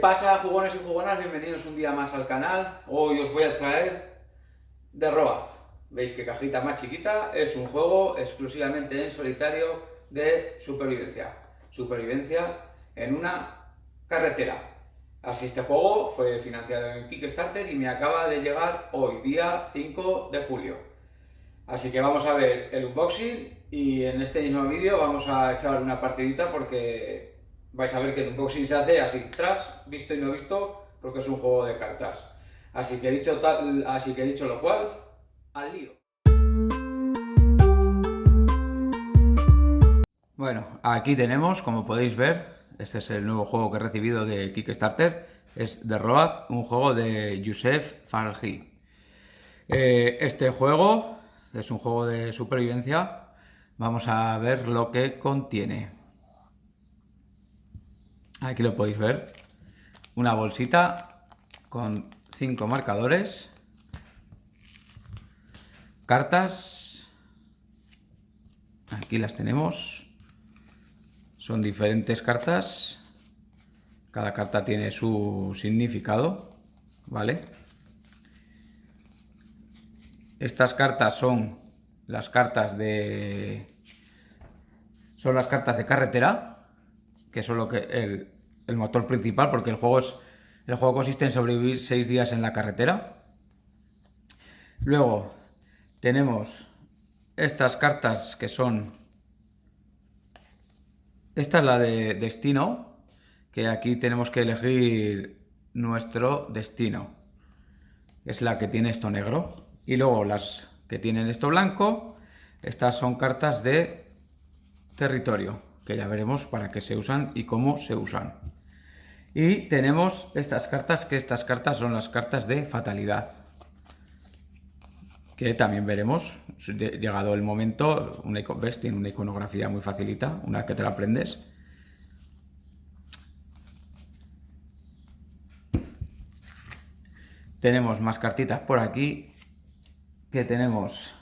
pasa, jugones y jugonas? Bienvenidos un día más al canal. Hoy os voy a traer The Road. Veis que cajita más chiquita, es un juego exclusivamente en solitario de supervivencia. Supervivencia en una carretera. Así, este juego fue financiado en Kickstarter y me acaba de llegar hoy, día 5 de julio. Así que vamos a ver el unboxing y en este mismo vídeo vamos a echar una partidita porque vais a ver que el unboxing se hace así, tras, visto y no visto, porque es un juego de cartas. Así que dicho lo cual, al lío. Bueno, aquí tenemos, como podéis ver, este es el nuevo juego que he recibido de Kickstarter, es The Road, un juego de Youssef Farhi. Este juego es un juego de supervivencia. Vamos a ver lo que contiene. Aquí lo podéis ver. Una bolsita con 5 marcadores. Cartas. Aquí las tenemos. Son diferentes cartas. Cada carta tiene su significado, ¿vale? Estas cartas son las cartas de carretera, que son el motor principal, porque el juego consiste en sobrevivir 6 días en la carretera. Luego tenemos estas cartas que son, esta es la de destino, que aquí tenemos que elegir nuestro destino, es la que tiene esto negro. Y luego las que tienen esto blanco, estas son cartas de territorio, que ya veremos para qué se usan y cómo se usan. Y tenemos estas cartas, que estas cartas son las cartas de fatalidad, que también veremos, llegado el momento. ¿Ves? Tiene una iconografía muy facilita, una vez que te la aprendes. Tenemos más cartitas por aquí, que tenemos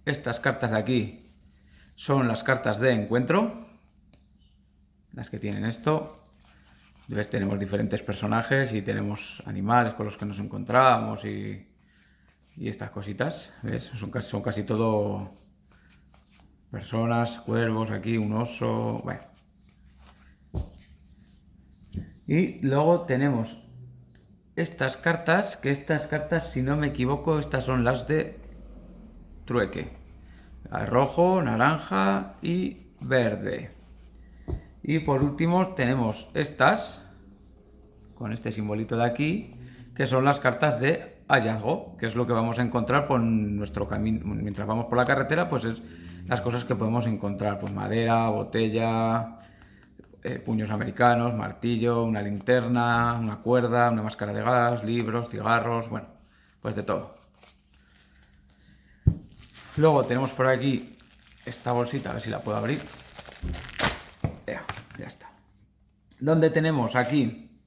estas cartas de aquí, son las cartas de encuentro, las que tienen esto. ¿Ves? Tenemos diferentes personajes y tenemos animales con los que nos encontramos y estas cositas. ¿Ves? Son casi todo personas, cuervos, aquí un oso, bueno. Y luego tenemos estas cartas, que estas cartas, si no me equivoco, estas son las de trueque. Rojo, naranja y verde. Y por último tenemos estas, con este simbolito de aquí, que son las cartas de hallazgo, que es lo que vamos a encontrar por nuestro camino. Mientras vamos por la carretera, pues es las cosas que podemos encontrar, pues madera, botella, puños americanos, martillo, una linterna, una cuerda, una máscara de gas, libros, cigarros, bueno, pues de todo. Luego tenemos por aquí esta bolsita, a ver si la puedo abrir. Ya está. Donde tenemos aquí,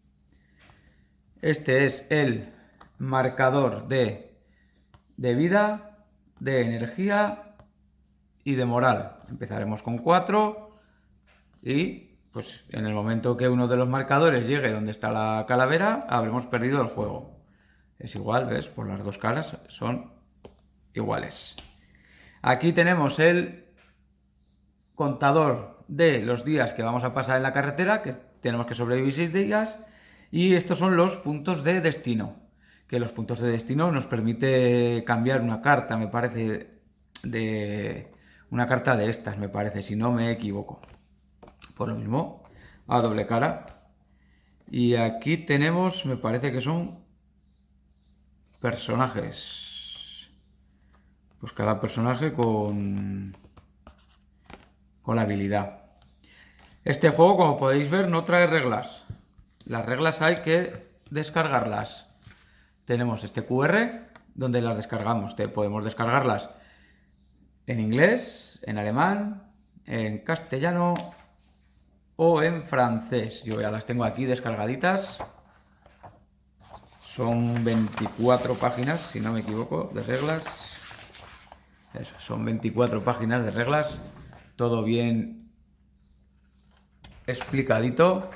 este es el marcador de vida, de energía y de moral. Empezaremos con 4 y pues en el momento que uno de los marcadores llegue donde está la calavera, habremos perdido el juego. Es igual, ¿ves? Por las dos caras son iguales. Aquí tenemos el contador de los días que vamos a pasar en la carretera, que tenemos que sobrevivir 6 días, y estos son los puntos de destino, que los puntos de destino nos permite cambiar una carta, me parece, de una carta de estas, me parece, si no me equivoco. Por lo mismo, a doble cara. Y aquí tenemos, me parece que son personajes. Pues cada personaje con la habilidad. Este juego, como podéis ver, no trae reglas. Las reglas hay que descargarlas. Tenemos este QR donde las descargamos. Podemos descargarlas en inglés, en alemán, en castellano o en francés. Yo ya las tengo aquí descargaditas. Son 24 páginas, si no me equivoco, de reglas. Eso, son 24 páginas de reglas. Todo bien explicadito.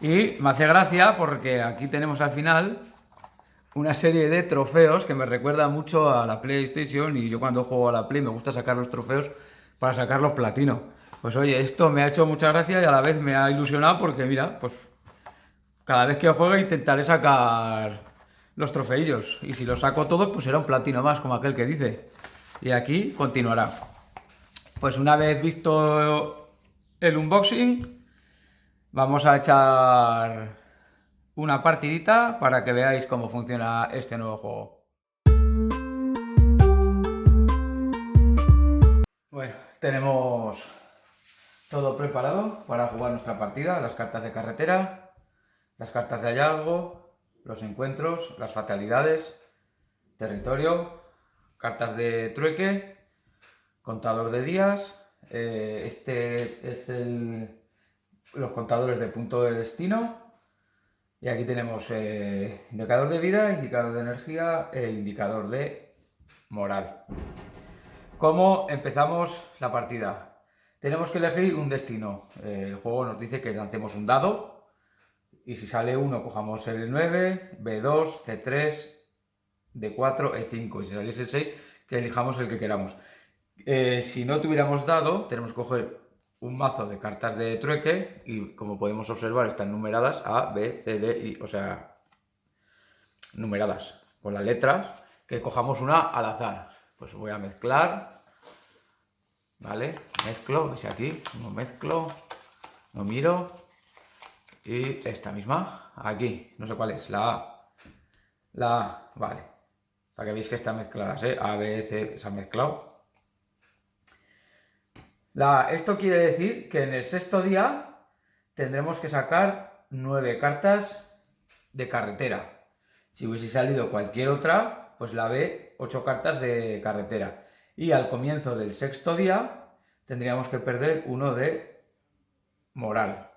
Y me hace gracia porque aquí tenemos al final una serie de trofeos que me recuerda mucho a la PlayStation, y yo cuando juego a la Play me gusta sacar los trofeos para sacar los platino. Pues oye, esto me ha hecho mucha gracia y a la vez me ha ilusionado porque mira, pues cada vez que juegue intentaré sacar los trofeillos, y si los saco todos pues será un platino más, como aquel que dice. Y aquí continuará. Pues una vez visto el unboxing, vamos a echar una partidita para que veáis cómo funciona este nuevo juego. Bueno, tenemos todo preparado para jugar nuestra partida: las cartas de carretera, las cartas de hallazgo, los encuentros, las fatalidades, territorio, cartas de trueque, contador de días. Este es los contadores de punto de destino. Y aquí tenemos indicador de vida, indicador de energía e indicador de moral. ¿Cómo empezamos la partida? Tenemos que elegir un destino. El juego nos dice que lancemos un dado y si sale 1 cojamos el 9, B2, C3, D4, E5, y si saliese el 6 que elijamos el que queramos. Si no tuviéramos dado, tenemos que coger un mazo de cartas de trueque y, como podemos observar, están numeradas A, B, C, D, I, o sea, numeradas con las letras, que cojamos una al azar. Pues voy a mezclar, ¿vale? Mezclo, veis aquí, no mezclo, no miro, y esta misma, aquí, no sé cuál es, la A, vale, para que veáis que están mezcladas, A, B, C, se han mezclado. Esto quiere decir que en el sexto día tendremos que sacar 9 cartas de carretera. Si hubiese salido cualquier otra, pues la B, 8 cartas de carretera. Y al comienzo del sexto día tendríamos que perder 1 de moral.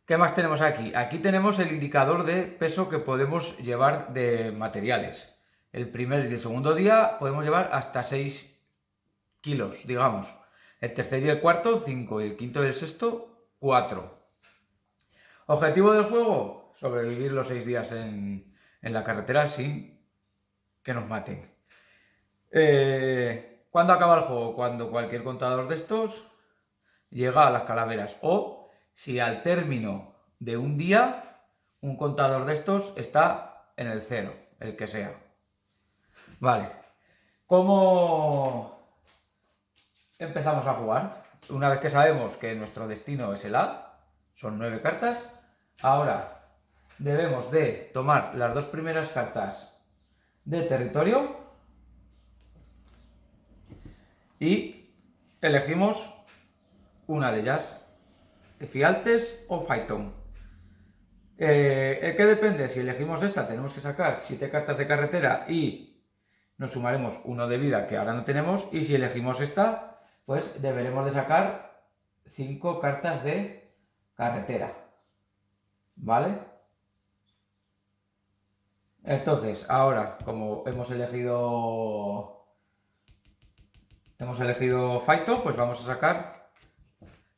¿Qué más tenemos aquí? Aquí tenemos el indicador de peso que podemos llevar de materiales. El primer y el segundo día podemos llevar hasta 6 kilos, digamos. El tercer y el cuarto, 5. Y el quinto y el sexto, 4. ¿Objetivo del juego? Sobrevivir los 6 días en la carretera sin que nos maten. ¿Cuándo acaba el juego? Cuando cualquier contador de estos llega a las calaveras, o si al término de un día un contador de estos está en el 0, el que sea. Vale. ¿Cómo empezamos a jugar? Una vez que sabemos que nuestro destino es el A, son 9 cartas, ahora debemos de tomar las 2 primeras cartas de territorio y elegimos una de ellas, Efialtes o Phaeton. ¿El que depende? Si elegimos esta tenemos que sacar 7 cartas de carretera y nos sumaremos 1 de vida que ahora no tenemos, y si elegimos esta pues deberemos de sacar 5 cartas de carretera, ¿vale? Entonces, ahora, como hemos elegido Phaeton, pues vamos a sacar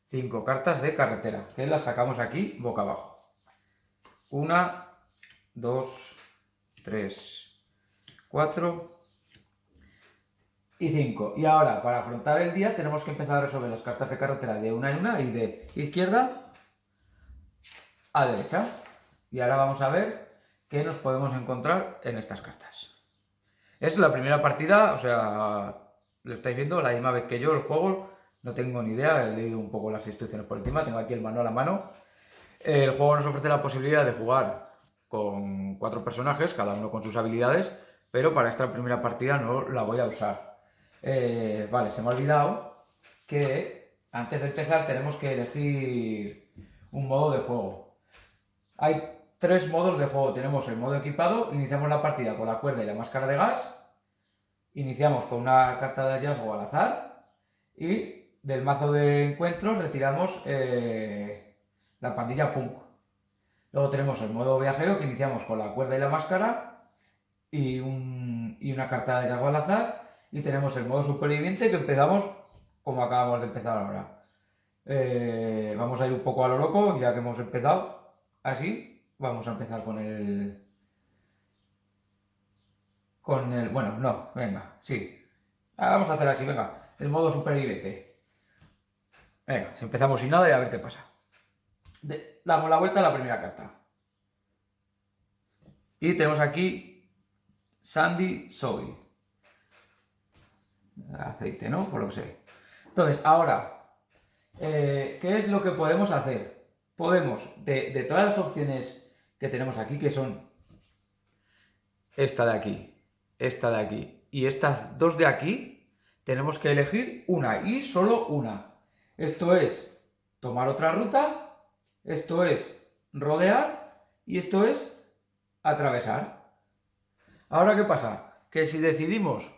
5 cartas de carretera, que las sacamos aquí boca abajo. 1, 2, 3, 4 y 5. Y ahora, para afrontar el día, tenemos que empezar a resolver las cartas de carretera de una en una y de izquierda a derecha. Y ahora vamos a ver qué nos podemos encontrar en estas cartas. Es la primera partida, o sea, lo estáis viendo la misma vez que yo el juego, no tengo ni idea, he leído un poco las instrucciones por encima, tengo aquí el manual a mano. El juego nos ofrece la posibilidad de jugar con 4 personajes, cada uno con sus habilidades, pero para esta primera partida no la voy a usar. Vale, se me ha olvidado que antes de empezar tenemos que elegir un modo de juego. Hay 3 modos de juego. Tenemos el modo equipado, iniciamos la partida con la cuerda y la máscara de gas, iniciamos con una carta de hallazgo al azar y del mazo de encuentros retiramos la pandilla punk. Luego tenemos el modo viajero, que iniciamos con la cuerda y la máscara y una carta de hallazgo al azar, y tenemos el modo superviviente, que empezamos como acabamos de empezar ahora. Vamos a ir un poco a lo loco, ya que hemos empezado así. Vamos a empezar con el... Bueno, no, venga, sí. Vamos a hacer así, venga. El modo superviviente. Venga, si empezamos sin nada y a ver qué pasa. Damos la vuelta a la primera carta. Y tenemos aquí Sandy Soil. Aceite, ¿no? Por lo que sé. Entonces, ahora, ¿qué es lo que podemos hacer? Podemos, de todas las opciones que tenemos aquí, que son esta de aquí y estas dos de aquí, tenemos que elegir una y solo una. Esto es tomar otra ruta, esto es rodear y esto es atravesar. Ahora, ¿qué pasa? Que si decidimos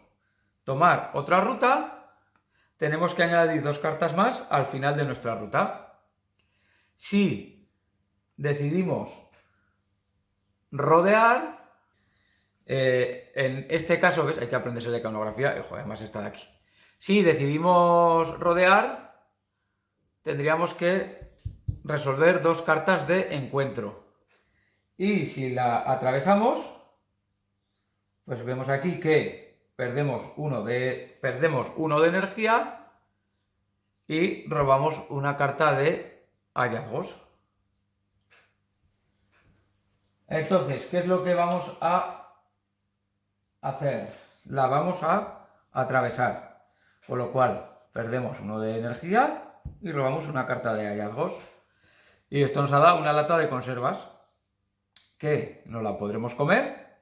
tomar otra ruta, tenemos que añadir 2 cartas más al final de nuestra ruta. Si decidimos rodear, en este caso, ¿ves? Hay que aprenderse la iconografía, además está de aquí. Si decidimos rodear, tendríamos que resolver 2 cartas de encuentro. Y si la atravesamos, pues vemos aquí que perdemos uno de energía y robamos una carta de hallazgos. Entonces, ¿qué es lo que vamos a hacer? La vamos a atravesar, con lo cual perdemos uno de energía y robamos una carta de hallazgos. Y esto nos ha dado una lata de conservas que nos la podremos comer,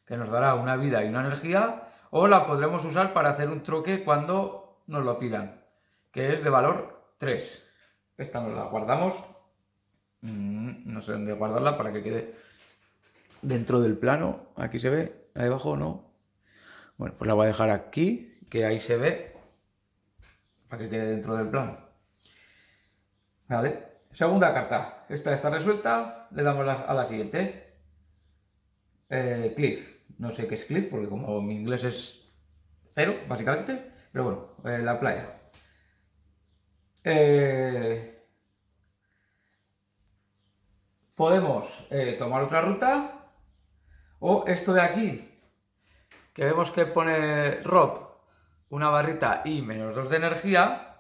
que nos dará una vida y una energía, o la podremos usar para hacer un troque cuando nos lo pidan, que es de valor 3. Esta nos la guardamos, no sé dónde guardarla para que quede dentro del plano. Aquí se ve, ahí abajo no. Bueno, pues la voy a dejar aquí, que ahí se ve, para que quede dentro del plano. Vale, segunda carta. Esta está resuelta, le damos a la siguiente. Cliff. No sé qué es Cliff, porque como mi inglés es 0, básicamente. Pero bueno, la playa. Podemos tomar otra ruta. O esto de aquí, que vemos que pone Rob una barrita y -2 de energía.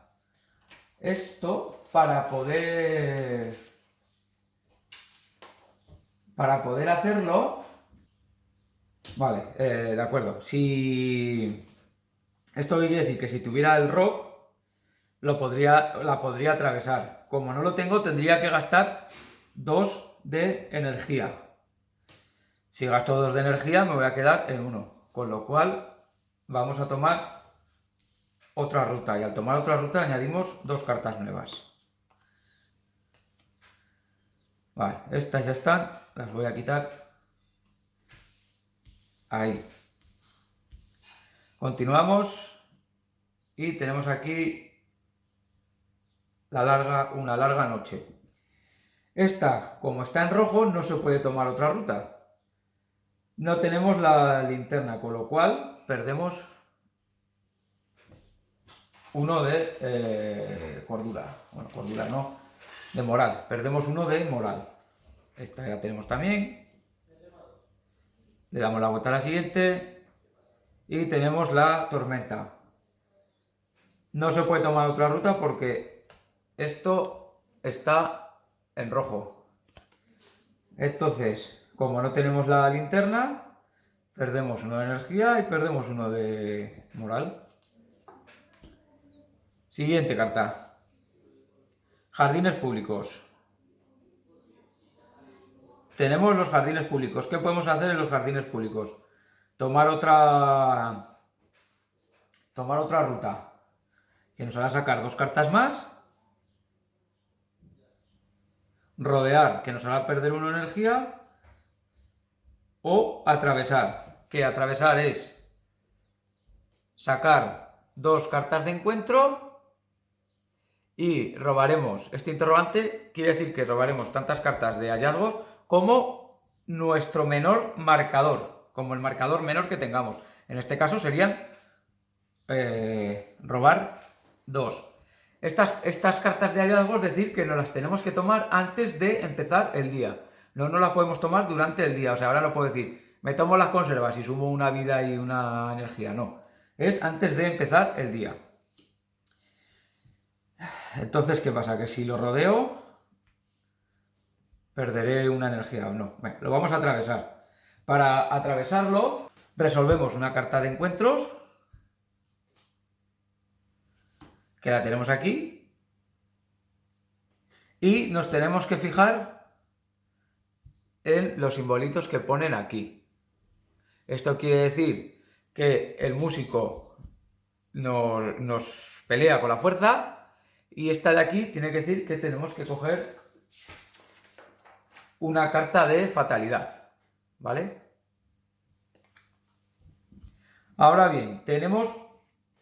Esto para poder hacerlo. Vale, de acuerdo. Si esto quiere decir que si tuviera el Rob, la podría atravesar. Como no lo tengo, tendría que gastar 2 de energía. Si gasto 2 de energía, me voy a quedar en 1. Con lo cual, vamos a tomar otra ruta. Y al tomar otra ruta, añadimos 2 cartas nuevas. Vale, estas ya están. Las voy a quitar. Ahí. Continuamos. Y tenemos aquí una larga noche. Esta, como está en rojo, no se puede tomar otra ruta. No tenemos la linterna, con lo cual perdemos uno de cordura. Bueno, cordura no, de moral. Perdemos uno de moral. Esta ya tenemos también. Le damos la vuelta a la siguiente. Y tenemos la tormenta. No se puede tomar otra ruta porque esto está en rojo. Entonces, como no tenemos la linterna, perdemos uno de energía y perdemos uno de moral. Siguiente carta. Jardines públicos. Tenemos los jardines públicos. ¿Qué podemos hacer en los jardines públicos? Tomar otra ruta que nos hará sacar 2 cartas más. Rodear, que nos hará perder 1 de energía. O atravesar, que atravesar es sacar 2 cartas de encuentro. Y robaremos, este interrogante quiere decir que robaremos tantas cartas de hallazgos como nuestro menor marcador, como el marcador menor que tengamos. En este caso serían robar 2. Estas cartas de hallazgos, es decir, que nos las tenemos que tomar antes de empezar el día. No nos las podemos tomar durante el día. O sea, ahora no puedo decir, me tomo las conservas y sumo una vida y una energía. No. Es antes de empezar el día. Entonces, ¿qué pasa? Que si lo rodeo, perderé una energía o no. Bueno, lo vamos a atravesar. Para atravesarlo, resolvemos una carta de encuentros, que la tenemos aquí, y nos tenemos que fijar en los simbolitos que ponen aquí. Esto quiere decir que el músico nos pelea con la fuerza, y esta de aquí tiene que decir que tenemos que coger una carta de fatalidad, ¿vale? Ahora bien, tenemos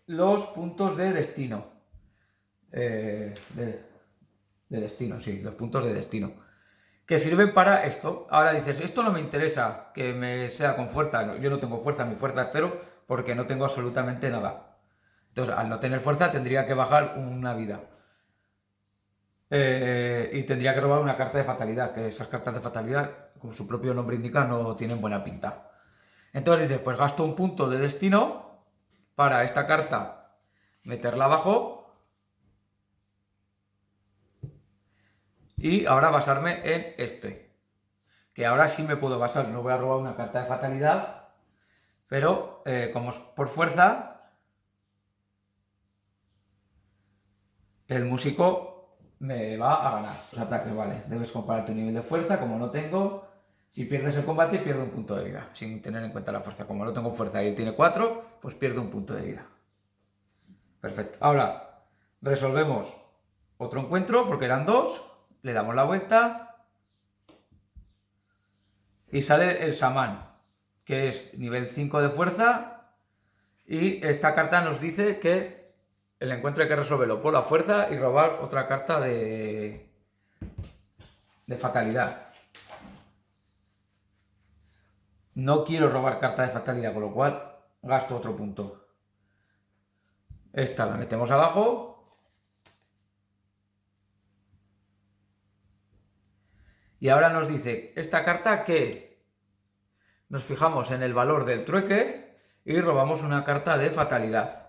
los puntos de destino. De destino, sí, los puntos de destino. Que sirven para esto. Ahora dices, esto no me interesa que me sea con fuerza. No, yo no tengo fuerza, mi fuerza es 0 porque no tengo absolutamente nada. Entonces, al no tener fuerza, tendría que bajar una vida. Y tendría que robar una carta de fatalidad, que esas cartas de fatalidad, como su propio nombre indica, no tienen buena pinta. Entonces dices, pues gasto un punto de destino para esta carta meterla abajo y ahora basarme en este. Que ahora sí me puedo basar, no voy a robar una carta de fatalidad, pero como es por fuerza, el músico me va a ganar los ataques, vale. Debes comparar tu nivel de fuerza, como no tengo. Si pierdes el combate, pierdo un punto de vida, sin tener en cuenta la fuerza. Como no tengo fuerza y él tiene 4, pues pierdo un punto de vida. Perfecto. Ahora, resolvemos otro encuentro, porque eran 2. Le damos la vuelta. Y sale el Samán, que es nivel 5 de fuerza. Y esta carta nos dice que el encuentro hay que resolverlo por la fuerza y robar otra carta de fatalidad. No quiero robar carta de fatalidad, con lo cual gasto otro punto. Esta la metemos abajo. Y ahora nos dice esta carta que nos fijamos en el valor del trueque y robamos una carta de fatalidad.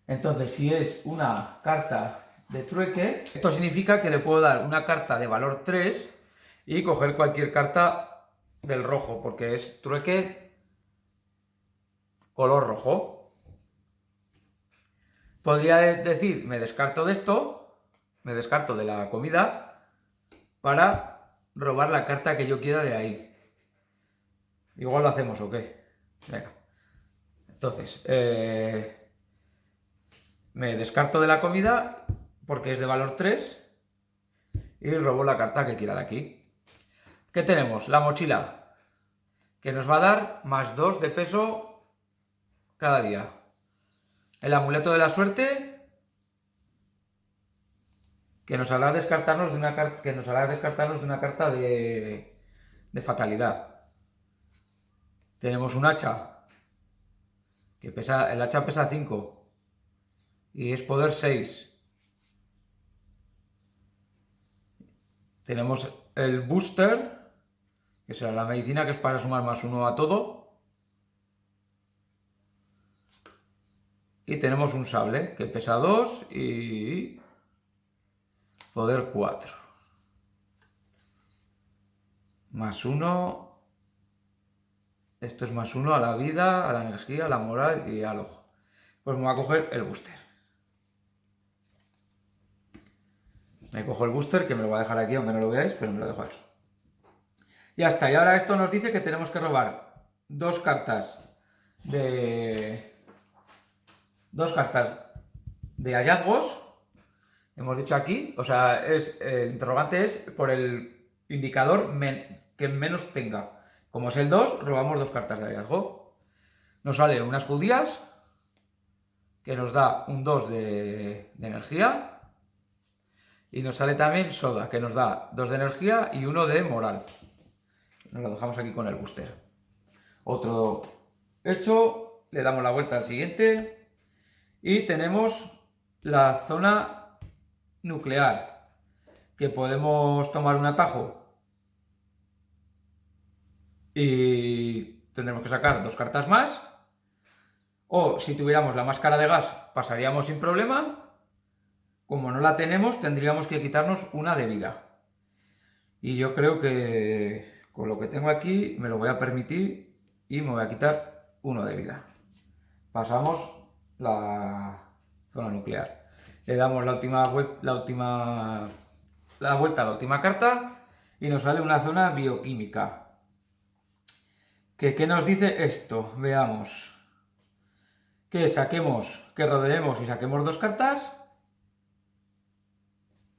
Entonces, si es una carta de trueque, esto significa que le puedo dar una carta de valor 3 y coger cualquier carta del rojo, porque es trueque color rojo. Podría decir, me descarto de esto, me descarto de la comida para robar la carta que yo quiera de ahí. Igual lo hacemos, ¿o qué? Venga. Entonces, me descarto de la comida porque es de valor 3 y robo la carta que quiera de aquí. ¿Qué tenemos? La mochila, que nos va a dar más 2 de peso cada día. El amuleto de la suerte, que nos hará descartarnos de una carta de fatalidad. Tenemos un hacha, que el hacha pesa 5 y es poder 6. Tenemos el booster, que será la medicina, que es para sumar más 1 a todo. Y tenemos un sable, que pesa 2 y poder 4. Más 1. Esto es más 1 a la vida, a la energía, a la moral y al ojo. Pues me voy a coger el booster. Me cojo el booster, que me lo voy a dejar aquí, aunque no lo veáis, pero me lo dejo aquí. Ya está. Y ahora esto nos dice que tenemos que robar 2 cartas de hallazgos. Hemos dicho aquí, o sea, el interrogante es por el indicador que menos tenga. Como es el 2, robamos 2 cartas de hallazgo. Nos sale unas judías, que nos da un 2 de energía. Y nos sale también soda, que nos da 2 de energía y 1 de moral. Nos lo dejamos aquí con el booster. Otro hecho, le damos la vuelta al siguiente Y tenemos la zona nuclear, que podemos tomar un atajo y tendremos que sacar 2 cartas más. O si tuviéramos la máscara de gas, pasaríamos sin problema. Como no la tenemos, tendríamos que quitarnos una de vida. Y yo creo que con lo que tengo aquí me lo voy a permitir y me voy a quitar 1 de vida. Pasamos la zona nuclear. Le damos la vuelta a la última carta y nos sale una zona bioquímica. ¿Qué nos dice esto? Veamos. Que rodeemos y saquemos 2 cartas.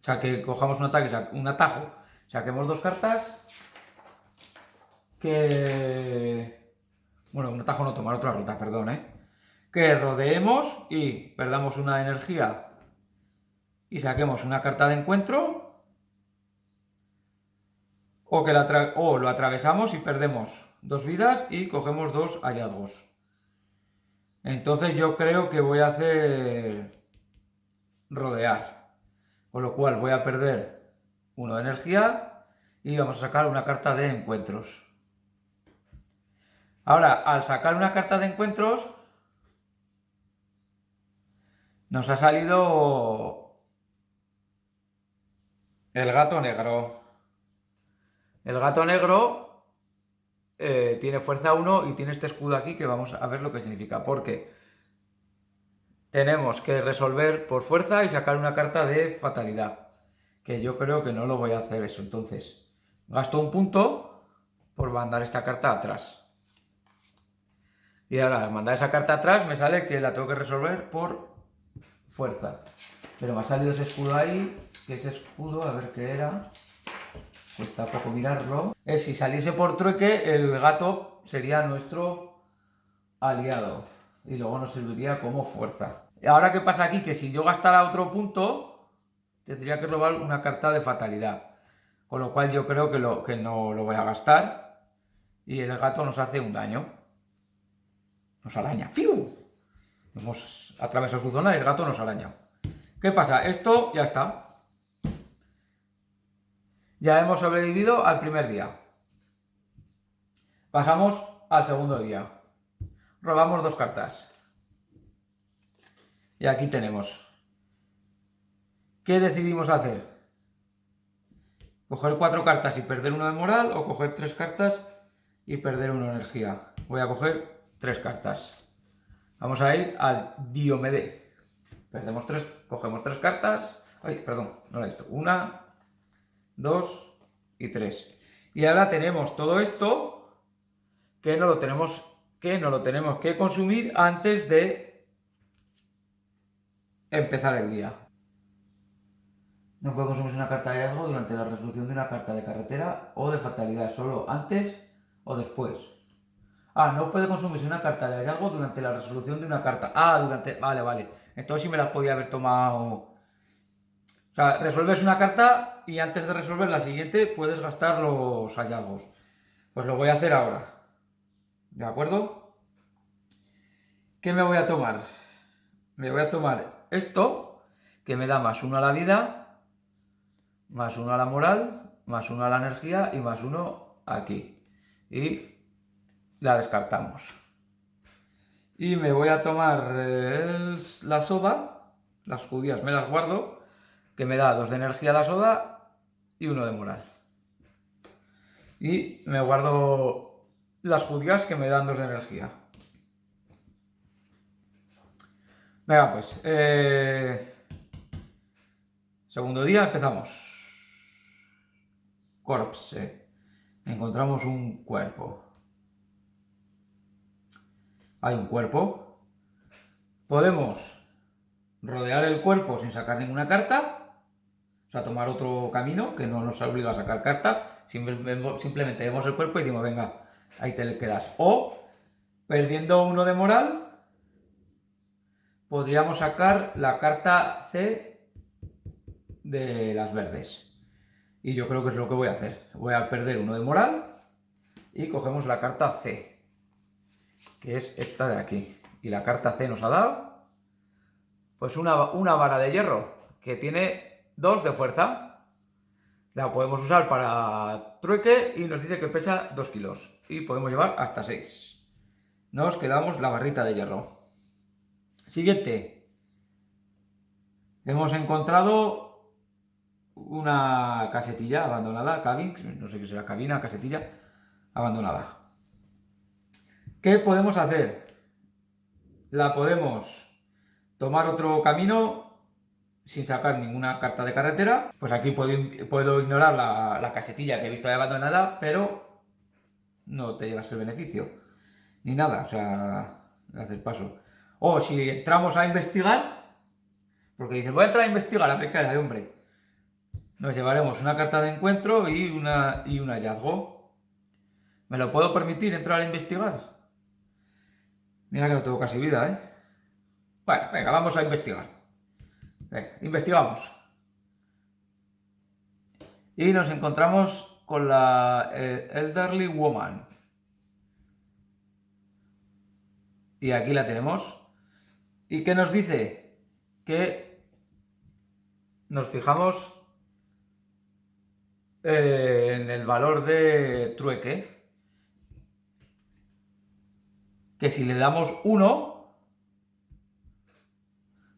O sea, que cojamos un atajo, saquemos 2 cartas. Bueno, un atajo no, tomar otra ruta, perdón, Que rodeemos y perdamos una energía y saquemos una carta de encuentro. O lo atravesamos y perdemos 2 vidas y cogemos 2 hallazgos. Entonces yo creo que voy a hacer rodear. Con lo cual voy a perder 1 de energía y vamos a sacar una carta de encuentros. Ahora, al sacar una carta de encuentros, nos ha salido el gato negro. El gato negro tiene fuerza 1 y tiene este escudo aquí que vamos a ver lo que significa. Porque tenemos que resolver por fuerza y sacar una carta de fatalidad. Que yo creo que no lo voy a hacer eso. Entonces, gasto 1 punto por mandar esta carta atrás. Y ahora, al mandar esa carta atrás, me sale que la tengo que resolver por fuerza. Pero me ha salido ese escudo ahí, que ese escudo, a ver qué era. Cuesta poco mirarlo. Si saliese por trueque, el gato sería nuestro aliado. Y luego nos serviría como fuerza. Ahora, ¿qué pasa aquí? Que si yo gastara otro punto, tendría que robar una carta de fatalidad. Con lo cual yo creo que no lo voy a gastar. Y el gato nos hace un daño. Nos araña. ¡Fiu! Hemos atravesado su zona y el gato nos araña. ¿Qué pasa? Esto ya está. Ya hemos sobrevivido al primer día. Pasamos al segundo día. Robamos 2 cartas. Y aquí tenemos. ¿Qué decidimos hacer? ¿Coger 4 cartas y perder 1 de moral o coger 3 cartas y perder 1 de energía? Voy a coger 3 cartas. Vamos a ir al Diomedes. Perdemos 3, cogemos 3 cartas. Ay, perdón, no lo he visto. 1, 2 y 3. Y ahora tenemos todo esto que no lo tenemos que consumir antes de empezar el día. No puede consumirse una carta de hallazgo durante la resolución de una carta de carretera o de fatalidad, solo antes o después. No puede consumirse una carta de hallazgo durante la resolución de una carta. Vale. Entonces sí me las podía haber tomado. O sea, resuelves una carta y antes de resolver la siguiente puedes gastar los hallazgos. Pues lo voy a hacer ahora. ¿De acuerdo? ¿Qué me voy a tomar? Me voy a tomar esto, que me da +1 a la vida, +1 a la moral, +1 a la energía y +1 aquí. Y la descartamos. Y me voy a tomar la soda, las judías me las guardo, que me da 2 de energía la soda y 1 de moral. Y me guardo las judías que me dan 2 de energía. Venga, pues. Segundo día, empezamos. Corpse. Encontramos un cuerpo. Hay un cuerpo. Podemos rodear el cuerpo sin sacar ninguna carta. O sea, tomar otro camino que no nos obliga a sacar cartas. Simplemente vemos el cuerpo y decimos, venga, ahí te quedas. O, perdiendo 1 de moral, podríamos sacar la carta C de las verdes. Y yo creo que es lo que voy a hacer. Voy a perder 1 de moral y cogemos la carta C, que es esta de aquí. Y la carta C nos ha dado Pues una vara de hierro que tiene 2 de fuerza. La podemos usar para trueque y nos dice que pesa 2 kilos. Y podemos llevar hasta 6. Nos quedamos la barrita de hierro. Siguiente. Hemos encontrado una casetilla abandonada, cabin, no sé qué será, cabina, casetilla abandonada. ¿Qué podemos hacer? La podemos tomar otro camino sin sacar ninguna carta de carretera. Pues aquí puedo ignorar la casetilla que he visto ahí abandonada, pero no te llevas el beneficio ni nada, o sea, le haces paso. O si entramos a investigar, porque dices, voy a entrar a investigar, a ver qué hay, hombre. Nos llevaremos una carta de encuentro y un hallazgo. ¿Me lo puedo permitir entrar a investigar? Mira que no tengo casi vida, ¿eh? Bueno, venga, vamos a investigar. Venga, investigamos. Y nos encontramos con la Elderly Woman. Y aquí la tenemos. ¿Y qué nos dice? Que nos fijamos en el valor de trueque. Que si le damos 1,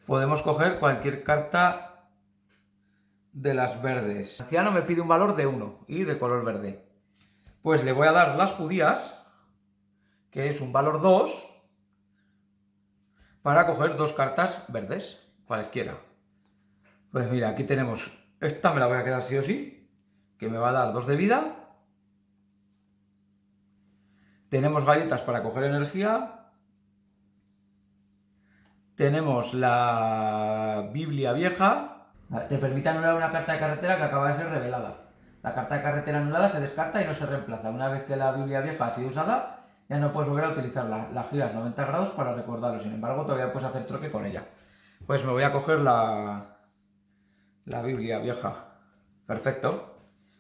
podemos coger cualquier carta de las verdes. El anciano me pide un valor de 1 y de color verde. Pues le voy a dar las judías, que es un valor 2, para coger 2 cartas verdes, cualesquiera. Pues mira, aquí tenemos, esta me la voy a quedar sí o sí, que me va a dar 2 de vida. Tenemos galletas para coger energía. Tenemos la Biblia vieja. Te permite anular una carta de carretera que acaba de ser revelada. La carta de carretera anulada se descarta y no se reemplaza. Una vez que la Biblia vieja ha sido usada, ya no puedes volver a utilizarla. La giras 90 grados para recordarlo. Sin embargo, todavía puedes hacer trueque con ella. Pues me voy a coger la Biblia vieja. Perfecto.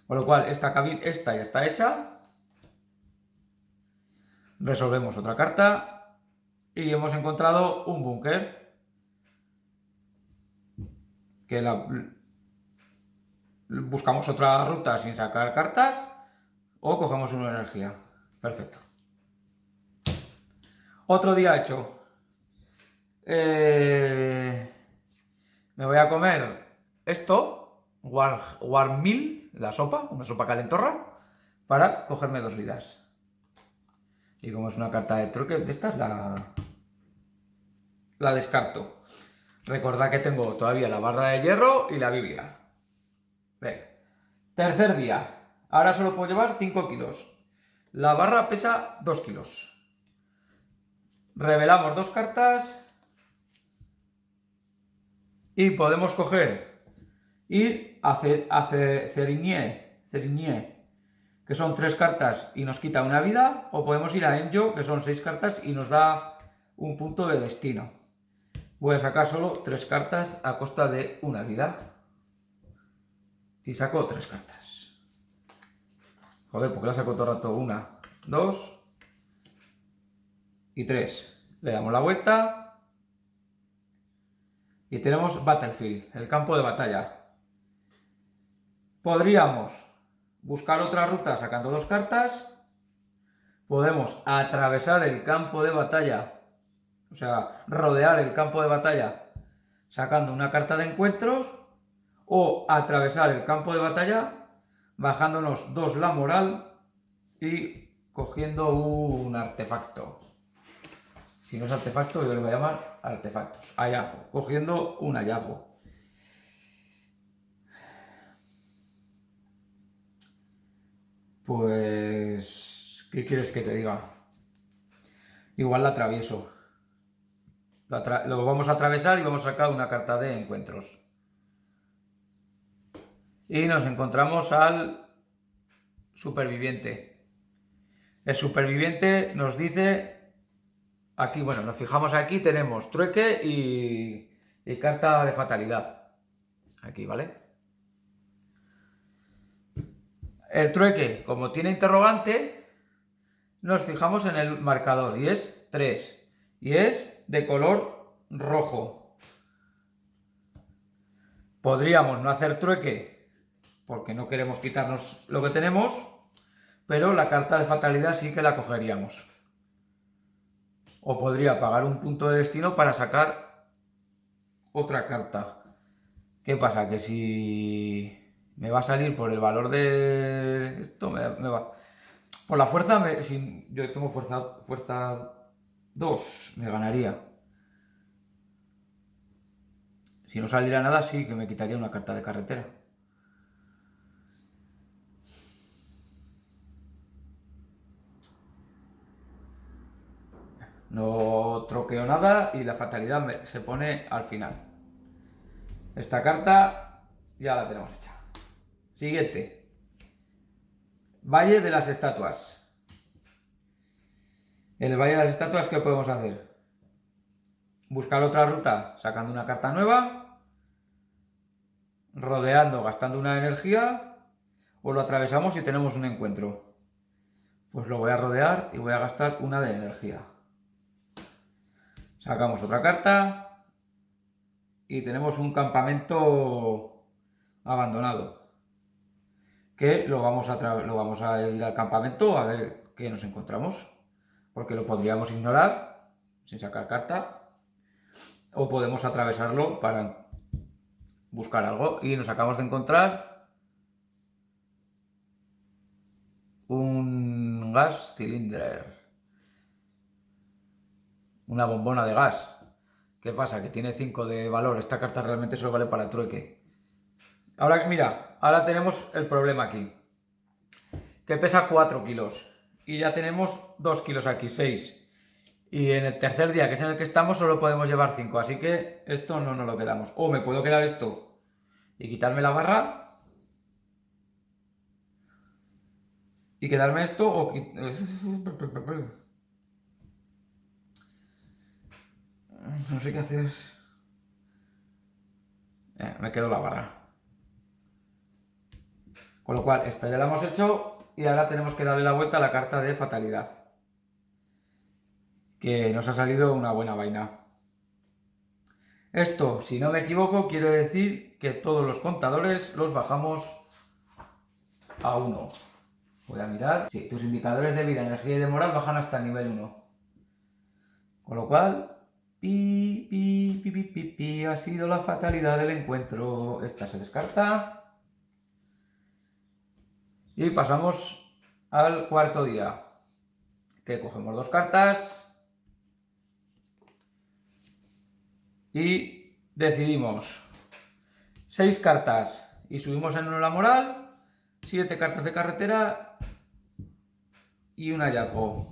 Con lo cual, esta ya está hecha. Resolvemos otra carta y hemos encontrado un búnker que buscamos otra ruta sin sacar cartas o cogemos una energía. Perfecto. Otro día hecho. Me voy a comer esto, warm meal, la sopa, una sopa calentorra, para cogerme 2 vidas. Y como es una carta de truque de estas, la descarto. Recordad que tengo todavía la barra de hierro y la Biblia. Bien. Tercer día. Ahora solo puedo llevar 5 kilos. La barra pesa 2 kilos. Revelamos 2 cartas. Y podemos coger y hacer Cerigné, que son 3 cartas y nos quita una vida, o podemos ir a Enjo, que son 6 cartas y nos da un punto de destino. Voy a sacar solo 3 cartas a costa de una vida. Y saco 3 cartas. Joder, porque la saco todo el rato. 1, 2 y 3. Le damos la vuelta. Y tenemos Battlefield, el campo de batalla. Podríamos buscar otra ruta sacando 2 cartas. Podemos atravesar el campo de batalla, o sea, rodear el campo de batalla sacando una carta de encuentros, o atravesar el campo de batalla bajándonos 2 la moral y cogiendo un artefacto. Si no es artefacto, yo le voy a llamar artefactos. Hallazgo, cogiendo un hallazgo. Pues, ¿qué quieres que te diga? Igual la atravieso. Lo vamos a atravesar y vamos a sacar una carta de encuentros. Y nos encontramos al superviviente. El superviviente nos dice, aquí, bueno, nos fijamos aquí, tenemos trueque y carta de fatalidad. Aquí, ¿vale? El trueque, como tiene interrogante, nos fijamos en el marcador y es 3. Y es de color rojo. Podríamos no hacer trueque porque no queremos quitarnos lo que tenemos, pero la carta de fatalidad sí que la cogeríamos. O podría pagar un punto de destino para sacar otra carta. ¿Qué pasa? Que si me va a salir por el valor de esto, me va... Por la fuerza, si yo tengo fuerza 2, me ganaría. Si no saliera nada, sí que me quitaría una carta de carretera. No troqueo nada y la fatalidad se pone al final. Esta carta ya la tenemos hecha. Siguiente. Valle de las Estatuas. En el Valle de las Estatuas, ¿qué podemos hacer? Buscar otra ruta sacando una carta nueva, rodeando, gastando una energía, o lo atravesamos y tenemos un encuentro. Pues lo voy a rodear y voy a gastar una de energía. Sacamos otra carta y tenemos un campamento abandonado. Que lo vamos a ir al campamento a ver qué nos encontramos. Porque lo podríamos ignorar sin sacar carta. O podemos atravesarlo para buscar algo. Y nos acabamos de encontrar un gas cylinder. Una bombona de gas. ¿Qué pasa? Que tiene 5 de valor. Esta carta realmente solo vale para trueque. Ahora, mira, ahora tenemos el problema aquí. Que pesa 4 kilos. Y ya tenemos 2 kilos aquí, 6. Y en el tercer día, que es en el que estamos, solo podemos llevar 5. Así que esto no nos lo quedamos. O me puedo quedar esto y quitarme la barra. Y quedarme esto o... No sé qué hacer. Me quedo la barra. Con lo cual, esta ya la hemos hecho y ahora tenemos que darle la vuelta a la carta de fatalidad. Que nos ha salido una buena vaina. Esto, si no me equivoco, quiere decir que todos los contadores los bajamos a 1. Voy a mirar. Sí, tus indicadores de vida, energía y de moral bajan hasta el nivel 1. Con lo cual, ha sido la fatalidad del encuentro. Esta se descarta. Y pasamos al cuarto día. Que cogemos 2 cartas. Y decidimos 6 cartas. Y subimos en 1 la moral. 7 cartas de carretera. Y un hallazgo.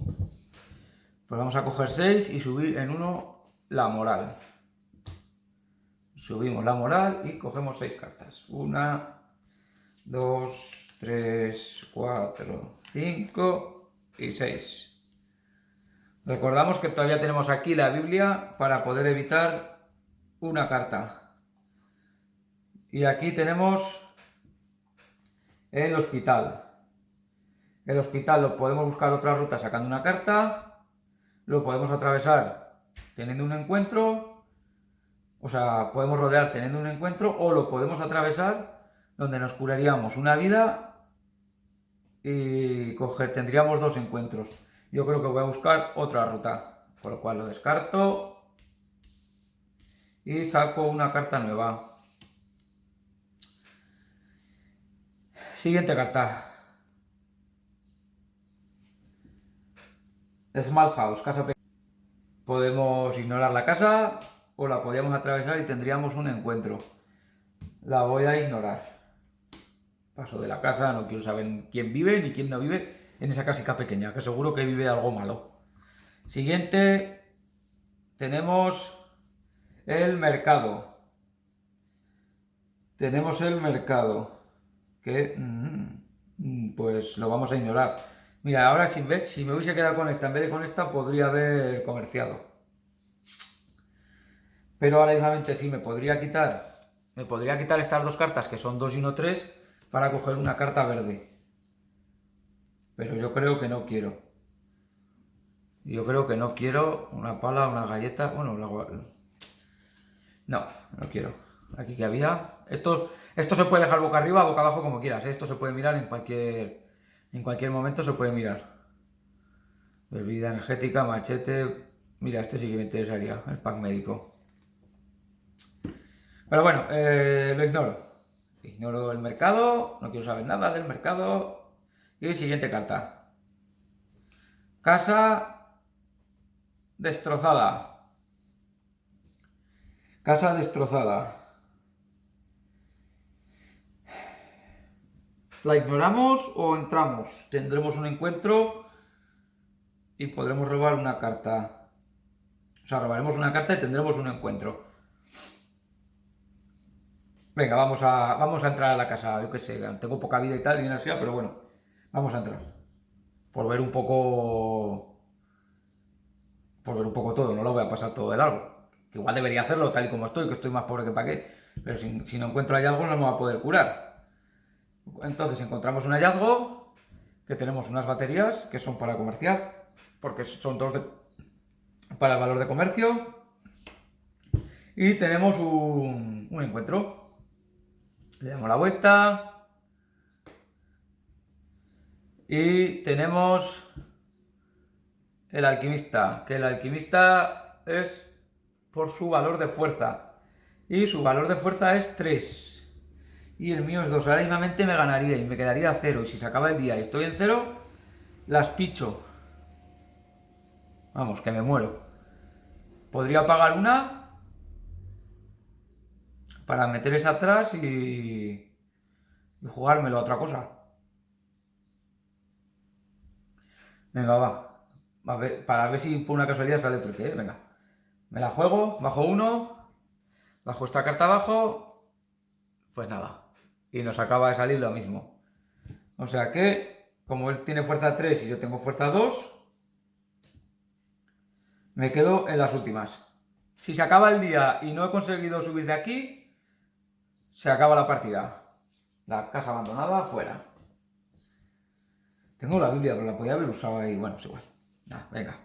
Pues vamos a coger 6 y subir en 1 la moral. Subimos la moral y cogemos 6 cartas. 1, 2, 3, 4, 5 y 6. Recordamos que todavía tenemos aquí la Biblia para poder evitar una carta. Y aquí tenemos el hospital. El hospital lo podemos buscar otra ruta sacando una carta. Lo podemos atravesar teniendo un encuentro. O sea, podemos rodear teniendo un encuentro. O lo podemos atravesar donde nos curaríamos una vida y tendríamos 2 encuentros. Yo creo que voy a buscar otra ruta. Por lo cual lo descarto. Y saco una carta nueva. Siguiente carta. Small House, casa pequeña. Podemos ignorar la casa o la podríamos atravesar y tendríamos un encuentro. La voy a ignorar. Paso de la casa, no quiero saber quién vive ni quién no vive en esa casita pequeña, que seguro que vive algo malo. Siguiente, tenemos el mercado. Tenemos el mercado, que pues lo vamos a ignorar. Mira, ahora si me hubiese quedado con esta en vez de con esta, podría haber comerciado. Pero ahora igualmente sí, me podría quitar estas 2 cartas, que son 2 y 1, 3, para coger una carta verde. Pero yo creo que no quiero. Yo creo que no quiero una pala, una galleta. Bueno, no quiero. Aquí que había. Esto se puede dejar boca arriba, boca abajo, como quieras. Esto se puede mirar en cualquier momento se puede mirar. Bebida energética, machete. Mira, este sí que me interesaría, el pack médico. Pero bueno, lo ignoro. Ignoro el mercado, no quiero saber nada del mercado. Y siguiente carta. Casa destrozada. Casa destrozada. ¿La ignoramos o entramos? Tendremos un encuentro y podremos robar una carta. O sea, robaremos una carta y tendremos un encuentro. Venga, vamos a entrar a la casa. Yo qué sé, tengo poca vida y tal y energía, pero bueno, vamos a entrar. Por ver un poco. Por ver un poco todo, no lo voy a pasar todo de largo. Que igual debería hacerlo tal y como estoy, que estoy más pobre que para qué. Pero si no encuentro hallazgo no me va a poder curar. Entonces encontramos un hallazgo, que tenemos unas baterías que son para comerciar, porque son para el valor de comercio. Y tenemos un encuentro. Le damos la vuelta. Y tenemos el alquimista, que el alquimista es por su valor de fuerza. Y su valor de fuerza es 3. Y el mío es 2. Ahora mismamente me ganaría y me quedaría a 0. Y si se acaba el día y estoy en 0, las picho. Vamos, que me muero. Podría pagar una para meter esa atrás y jugármelo a otra cosa. Venga, va. A ver, para ver si por una casualidad sale truque, ¿eh? Venga. Me la juego, bajo 1, bajo esta carta abajo, pues nada. Y nos acaba de salir lo mismo. O sea que, como él tiene fuerza 3 y yo tengo fuerza 2, me quedo en las últimas. Si se acaba el día y no he conseguido subir de aquí, se acaba la partida. La casa abandonada, fuera. Tengo la Biblia, pero la podía haber usado ahí. Bueno, es igual. Venga.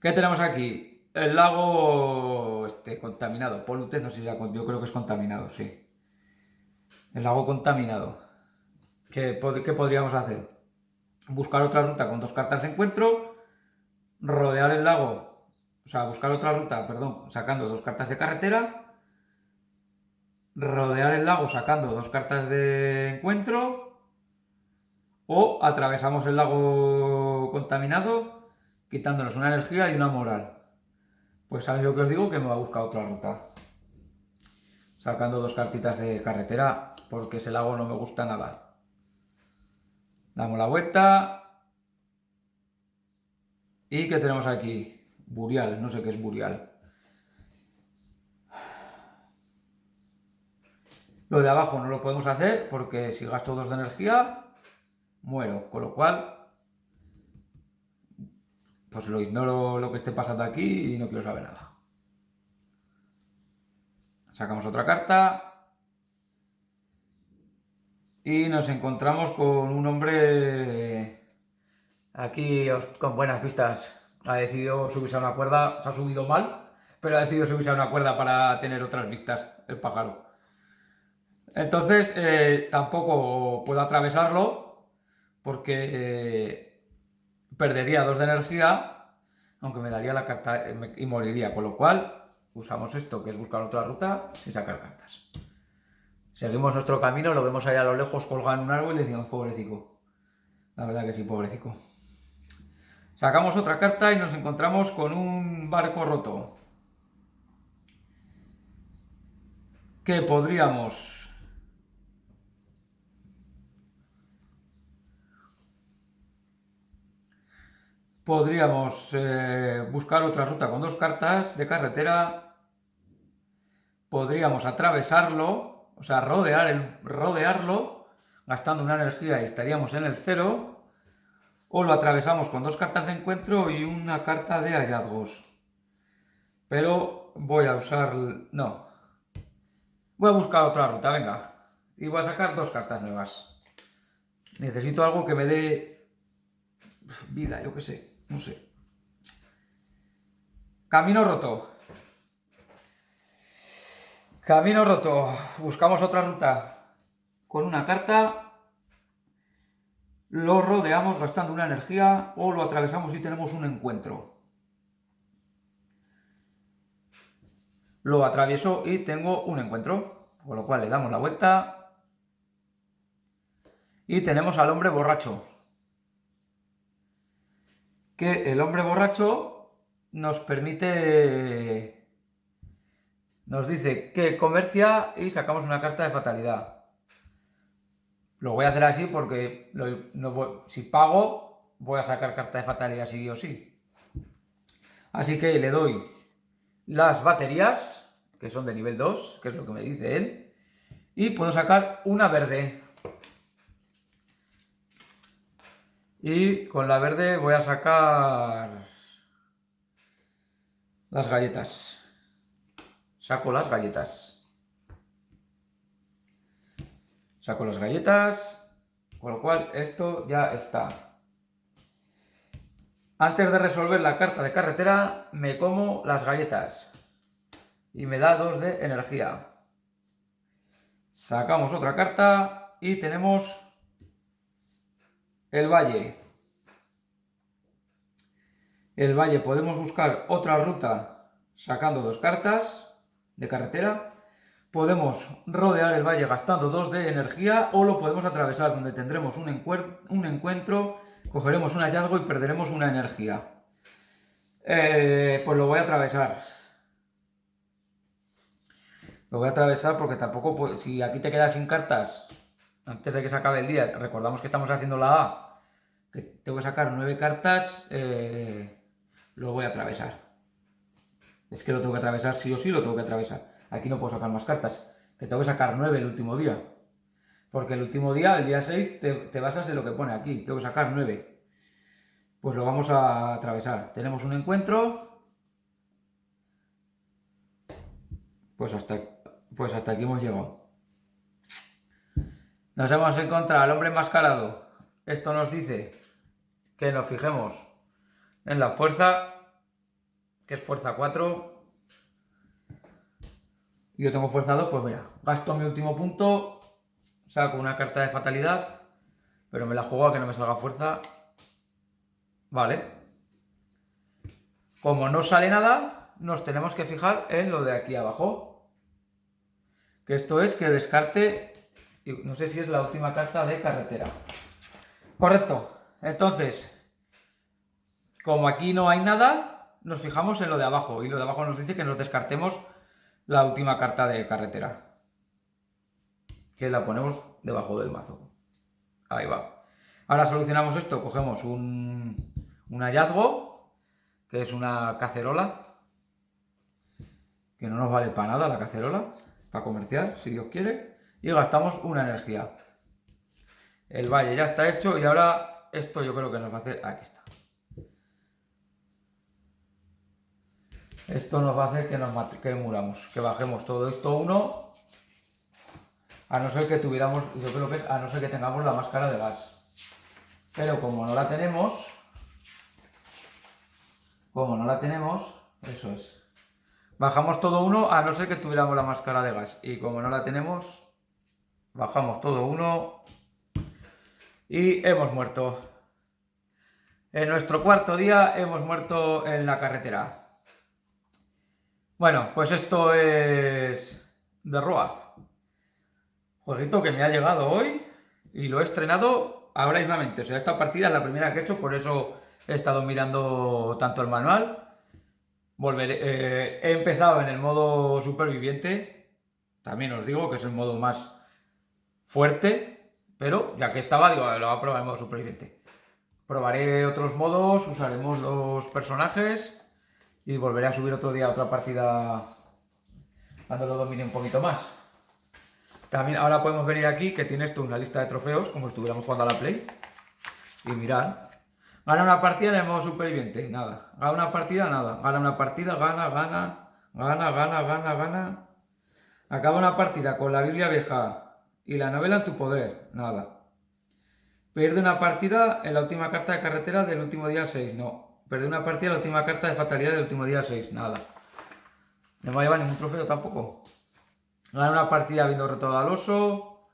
¿Qué tenemos aquí? El lago contaminado. Polluted, no sé si yo creo que es contaminado, sí. El lago contaminado. ¿Qué podríamos hacer? Buscar otra ruta con 2 cartas de encuentro. Rodear el lago. O sea, buscar otra ruta, perdón, sacando 2 cartas de carretera. Rodear el lago sacando 2 cartas de encuentro. O atravesamos el lago contaminado quitándonos una energía y una moral. Pues sabéis lo que os digo, que me va a buscar otra ruta. Sacando 2 cartitas de carretera porque ese lago no me gusta nada. Damos la vuelta. ¿Y qué tenemos aquí? Burial, no sé qué es Burial. Lo de abajo no lo podemos hacer porque si gasto 2 de energía, muero. Con lo cual, pues lo ignoro lo que esté pasando aquí y no quiero saber nada. Sacamos otra carta. Y nos encontramos con un hombre aquí con buenas vistas. Ha decidido subirse a una cuerda, se ha subido mal, pero ha decidido subirse a una cuerda para tener otras vistas, el pájaro. Entonces, tampoco puedo atravesarlo porque perdería 2 de energía, aunque me daría la carta y moriría. Con lo cual, usamos esto, que es buscar otra ruta sin sacar cartas. Seguimos nuestro camino, lo vemos allá a lo lejos colgado en un árbol y decimos, pobrecico. La verdad que sí, pobrecico. Sacamos otra carta y nos encontramos con un barco roto. ¿Qué podríamos? Podríamos buscar otra ruta con 2 cartas de carretera. Podríamos atravesarlo, o sea, rodearlo, gastando una energía y estaríamos en el 0. O lo atravesamos con 2 cartas de encuentro y una carta de hallazgos. Pero voy a usar... No. Voy a buscar otra ruta, venga. Y voy a sacar 2 cartas nuevas. Necesito algo que me dé vida, yo qué sé. No sé. Camino roto. Camino roto. Buscamos otra ruta. Con una carta lo rodeamos gastando una energía o lo atravesamos y tenemos un encuentro. Lo atravieso y tengo un encuentro. Con lo cual le damos la vuelta. Y tenemos al hombre borracho. Que el hombre borracho nos permite... Nos dice que comercia y sacamos una carta de fatalidad. Lo voy a hacer así porque si pago voy a sacar carta de fatalidad sí o sí. Así que le doy las baterías, que son de nivel 2, que es lo que me dice él. Y puedo sacar una verde. Y con la verde voy a sacar las galletas. Saco las galletas. Saco las galletas, con lo cual esto ya está. Antes de resolver la carta de carretera, me como las galletas. Y me da 2 de energía. Sacamos otra carta y tenemos el valle. El valle podemos buscar otra ruta sacando 2 cartas de carretera. Podemos rodear el valle gastando 2 de energía o lo podemos atravesar donde tendremos un encuentro, cogeremos un hallazgo y perderemos una energía. Pues lo voy a atravesar. Lo voy a atravesar porque tampoco, si aquí te quedas sin cartas antes de que se acabe el día, recordamos que estamos haciendo la A, que tengo que sacar 9 cartas, lo voy a atravesar. Es que lo tengo que atravesar sí o sí, lo tengo que atravesar. Aquí no puedo sacar más cartas, que tengo que sacar 9 el último día. Porque el último día, el día 6, te basas en lo que pone aquí. Tengo que sacar 9. Pues lo vamos a atravesar. Tenemos un encuentro. Pues hasta aquí hemos llegado. Nos hemos encontrado al hombre enmascarado. Esto nos dice que nos fijemos en la fuerza, que es fuerza 4. Yo tengo fuerza 2, pues mira, gasto mi último punto, saco una carta de fatalidad, pero me la juego a que no me salga fuerza. Vale. Como no sale nada, nos tenemos que fijar en lo de aquí abajo. Que esto es que descarte, no sé si es la última carta de carretera. Correcto. Entonces, como aquí no hay nada, nos fijamos en lo de abajo. Y lo de abajo nos dice que nos descartemos la última carta de carretera, que la ponemos debajo del mazo. Ahí va. Ahora solucionamos esto, cogemos un hallazgo, que es una cacerola, que no nos vale para nada la cacerola, para comerciar, si Dios quiere, y gastamos una energía. El valle ya está hecho y ahora esto yo creo que nos va a hacer... Aquí está. Esto nos va a hacer que muramos, que bajemos todo esto 1, a no ser que tuviéramos, yo creo que es a no ser que tengamos la máscara de gas. Pero como no la tenemos, eso es. Bajamos todo 1 a no ser que tuviéramos la máscara de gas. Y como no la tenemos, bajamos todo 1 y hemos muerto. En nuestro cuarto día hemos muerto en la carretera. Bueno, pues esto es The Road. Jueguito que me ha llegado hoy y lo he estrenado ahora mismamente. O sea, esta partida es la primera que he hecho, por eso he estado mirando tanto el manual. He empezado en el modo superviviente. También os digo que es el modo más fuerte, pero ya que estaba, digo, lo voy a probar en modo superviviente. Probaré otros modos, usaremos los personajes y volveré a subir otro día otra partida cuando lo domine un poquito más. También ahora podemos venir aquí, que tiene esto una lista de trofeos, como si estuviéramos jugando a la Play. Y mirad. Gana una partida en el modo superviviente, nada. Gana una partida, nada. Gana una partida, gana. Acaba una partida con la Biblia vieja y la novela en tu poder, nada. Pierde una partida en la última carta de carretera del último día 6, no. Pierde una partida en la última carta de fatalidad del último día 6, nada. No me va a llevar ningún trofeo tampoco. Ganar una partida habiendo rotado al oso.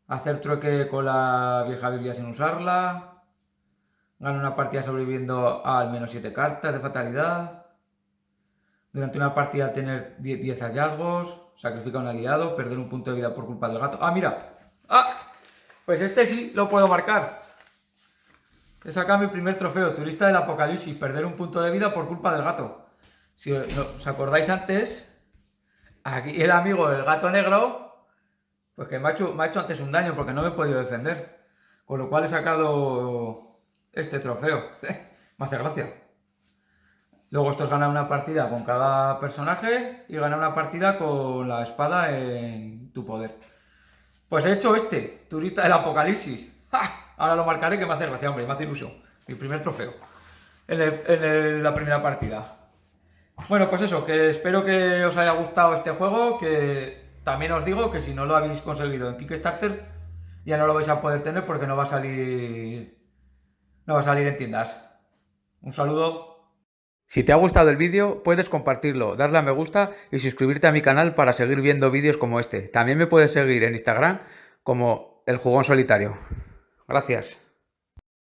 Hacer trueque con la vieja Biblia sin usarla. Ganar una partida sobreviviendo al menos 7 cartas de fatalidad. Durante una partida tener 10 hallazgos. Sacrificar un aliado. Perder un punto de vida por culpa del gato. ¡Ah, mira! ¡Ah! Pues este sí lo puedo marcar. He sacado mi primer trofeo. Turista del apocalipsis. Perder un punto de vida por culpa del gato. Si os acordáis antes, aquí el amigo del gato negro, pues que me ha hecho antes un daño porque no me he podido defender. Con lo cual he sacado este trofeo. Me hace gracia. Luego esto es ganar una partida con cada personaje y ganar una partida con la espada en tu poder. Pues he hecho este, Turista del Apocalipsis. ¡Ja! Ahora lo marcaré que me hace gracia, hombre, me hace ilusión. Mi primer trofeo en la primera partida. Bueno, pues eso, que espero que os haya gustado este juego, que también os digo que si no lo habéis conseguido en Kickstarter, ya no lo vais a poder tener porque no va a salir en tiendas. Un saludo. Si te ha gustado el vídeo, puedes compartirlo, darle a me gusta y suscribirte a mi canal para seguir viendo vídeos como este. También me puedes seguir en Instagram como El Jugón Solitario. Gracias.